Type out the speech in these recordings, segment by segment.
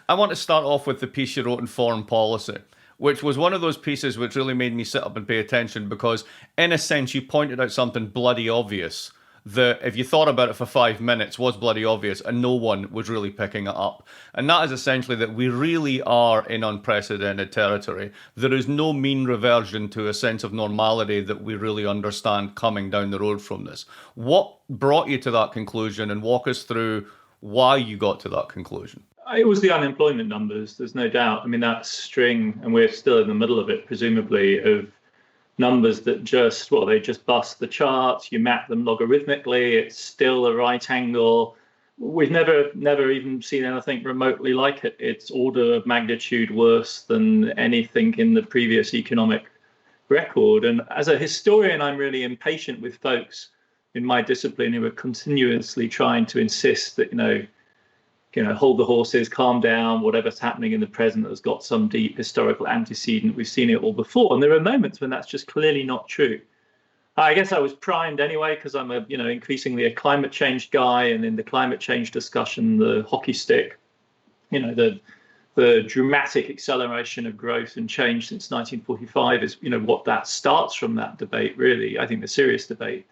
I want to start off with the piece you wrote in Foreign Policy, which was one of those pieces which really made me sit up and pay attention because, in a sense, you pointed out something bloody obvious that, if you thought about it for 5 minutes, was bloody obvious and no one was really picking it up. And that is essentially that we really are in unprecedented territory. There is no mean reversion to a sense of normality that we really understand coming down the road from this. What brought you to that conclusion, and walk us through why you got to that conclusion? It was the unemployment numbers, there's no doubt. I mean, that string, and we're still in the middle of it, presumably, of numbers that just, well, they just bust the charts. You map them logarithmically. It's still a right angle. We've never even seen anything remotely like it. It's order of magnitude worse than anything in the previous economic record. And as a historian, I'm really impatient with folks in my discipline who are continuously trying to insist that, hold the horses, calm down, whatever's happening in the present has got some deep historical antecedent. We've seen it all before. And there are moments when that's just clearly not true. I guess I was primed anyway, because I'm increasingly a climate change guy. And in the climate change discussion, the hockey stick, the dramatic acceleration of growth and change since 1945 is, what that starts from that debate, really, I think the serious debate.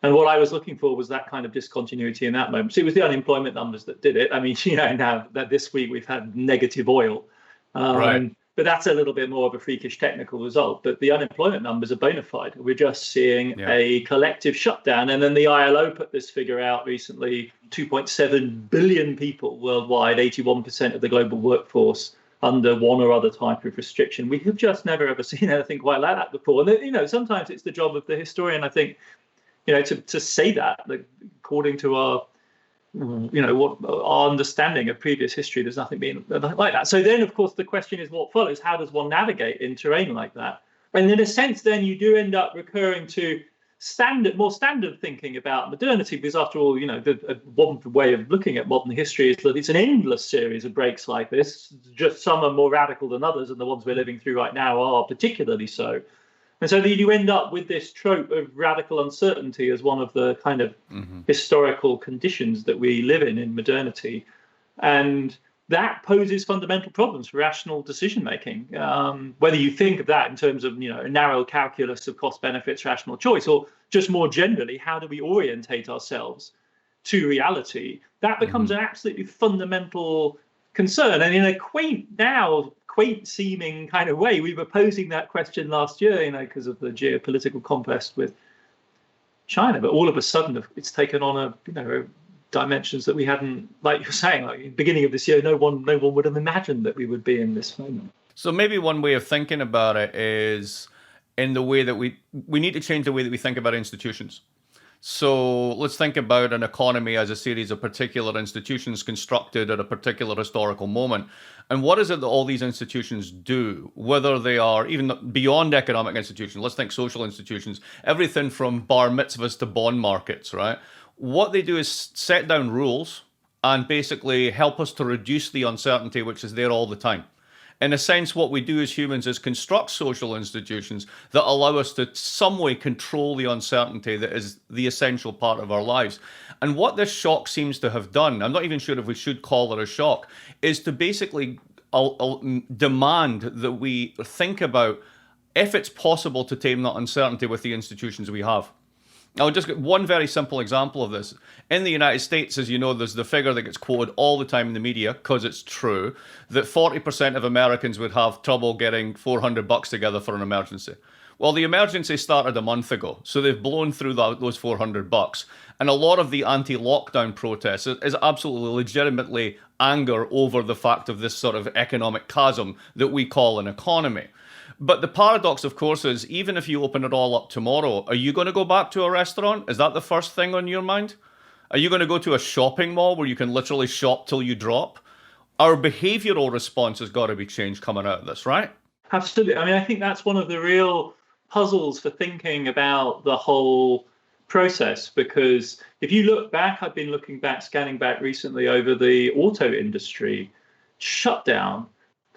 And what I was looking for was that kind of discontinuity in that moment. So it was the unemployment numbers that did it. I mean, now that this week we've had negative oil, Right. but that's a little bit more of a freakish technical result. But the unemployment numbers are bona fide. We're just seeing a collective shutdown. And then the ILO put this figure out recently, 2.7 billion people worldwide, 81% of the global workforce under one or other type of restriction. We have just never, ever seen anything quite like that before. And, sometimes it's the job of the historian, I think, to say that, according to our, what our understanding of previous history, there's nothing being like that. So then, of course, the question is what follows? How does one navigate in terrain like that? And in a sense, then you do end up recurring to more standard thinking about modernity, because after all, one way of looking at modern history is that it's an endless series of breaks like this. Just some are more radical than others, and the ones we're living through right now are particularly so. And so you end up with this trope of radical uncertainty as one of the kind of historical conditions that we live in modernity. And that poses fundamental problems for rational decision making. Whether you think of that in terms of, a narrow calculus of cost benefits, rational choice, or just more generally, how do we orientate ourselves to reality? That becomes an absolutely fundamental concern. And in a quaint seeming kind of way, we were posing that question last year, because of the geopolitical contest with China. But all of a sudden, it's taken on dimensions that we hadn't, like you're saying, like in the beginning of this year, no one would have imagined that we would be in this moment. So maybe one way of thinking about it is in the way that we need to change the way that we think about institutions. So let's think about an economy as a series of particular institutions constructed at a particular historical moment. And what is it that all these institutions do, whether they are even beyond economic institutions? Let's think social institutions, everything from bar mitzvahs to bond markets, right? What they do is set down rules and basically help us to reduce the uncertainty which is there all the time. In a sense, what we do as humans is construct social institutions that allow us to some way control the uncertainty that is the essential part of our lives. And what this shock seems to have done, I'm not even sure if we should call it a shock, is to basically demand that we think about if it's possible to tame that uncertainty with the institutions we have. I'll just get one very simple example of this. In the United States, as you know, there's the figure that gets quoted all the time in the media, because it's true, that 40% of Americans would have trouble getting $400 together for an emergency. Well, the emergency started a month ago, so they've blown through those $400. And a lot of the anti-lockdown protests is absolutely legitimately anger over the fact of this sort of economic chasm that we call an economy. But the paradox, of course, is even if you open it all up tomorrow, are you going to go back to a restaurant? Is that the first thing on your mind? Are you going to go to a shopping mall where you can literally shop till you drop? Our behavioral response has got to be changed coming out of this, right? Absolutely. I mean, I think that's one of the real puzzles for thinking about the whole process, because if you look back, I've been scanning back recently over the auto industry shutdown.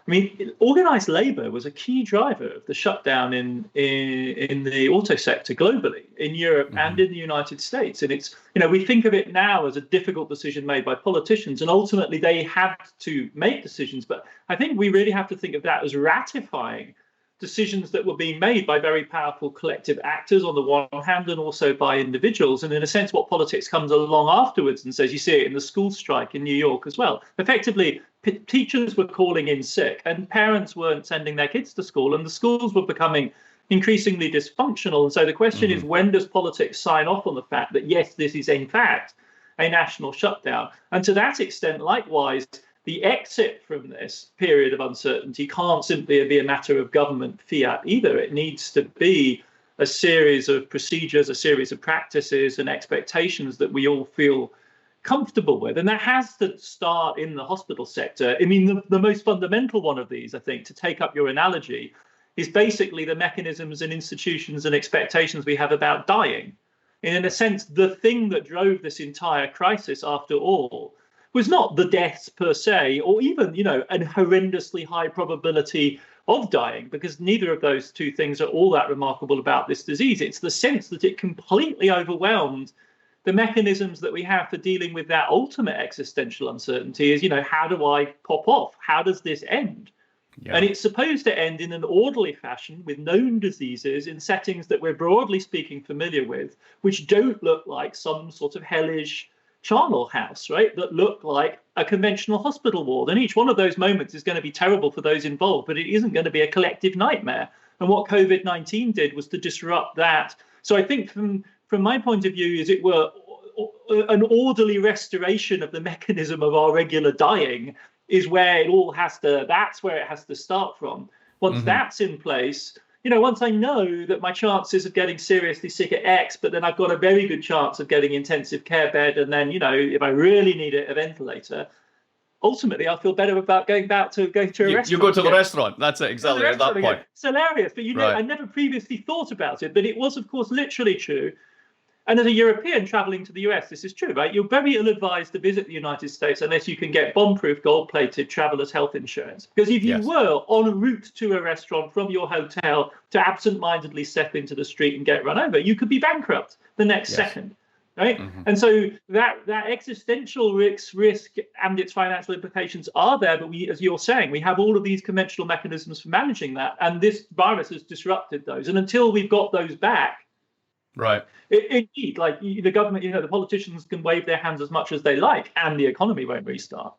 I mean, organized labor was a key driver of the shutdown in the auto sector globally, in Europe and in the United States. And it's, we think of it now as a difficult decision made by politicians, and ultimately they had to make decisions. But I think we really have to think of that as ratifying decisions that were being made by very powerful collective actors on the one hand, and also by individuals. And in a sense, what politics comes along afterwards and says, you see it in the school strike in New York as well. Effectively, teachers were calling in sick and parents weren't sending their kids to school, and the schools were becoming increasingly dysfunctional. And so the question is, when does politics sign off on the fact that, yes, this is in fact a national shutdown? And to that extent, likewise, the exit from this period of uncertainty can't simply be a matter of government fiat either. It needs to be a series of procedures, a series of practices and expectations that we all feel comfortable with. And that has to start in the hospital sector. I mean, the most fundamental one of these, I think, to take up your analogy, is basically the mechanisms and institutions and expectations we have about dying. And in a sense, the thing that drove this entire crisis, after all, was not the deaths per se, or even, a horrendously high probability of dying, because neither of those two things are all that remarkable about this disease. It's the sense that it completely overwhelmed the mechanisms that we have for dealing with that ultimate existential uncertainty is, how do I pop off? How does this end? Yeah. And it's supposed to end in an orderly fashion with known diseases in settings that we're broadly speaking familiar with, which don't look like some sort of hellish charnel house, right, that look like a conventional hospital ward. And each one of those moments is going to be terrible for those involved, but it isn't going to be a collective nightmare. And what COVID-19 did was to disrupt that. So I think from my point of view, as it were, an orderly restoration of the mechanism of our regular dying is where it all has to, that's where it has to start from. Once that's in place, once I know that my chances of getting seriously sick are X, but then I've got a very good chance of getting intensive care bed, and then, if I really need a ventilator, ultimately I'll feel better about going to a restaurant. You go to the restaurant. That's it, exactly, at that point. It's hilarious, but I never previously thought about it, but it was, of course, literally true. And as a European traveling to the US, this is true, right? You're very ill-advised to visit the United States unless you can get bomb-proof, gold-plated traveler's health insurance. Because if you were en route to a restaurant from your hotel to absent-mindedly step into the street and get run over, you could be bankrupt the next second, right? And so that existential risk and its financial implications are there, but we, as you're saying, we have all of these conventional mechanisms for managing that, and this virus has disrupted those. And until we've got those back, right. Indeed, like the government, the politicians can wave their hands as much as they like, and the economy won't restart.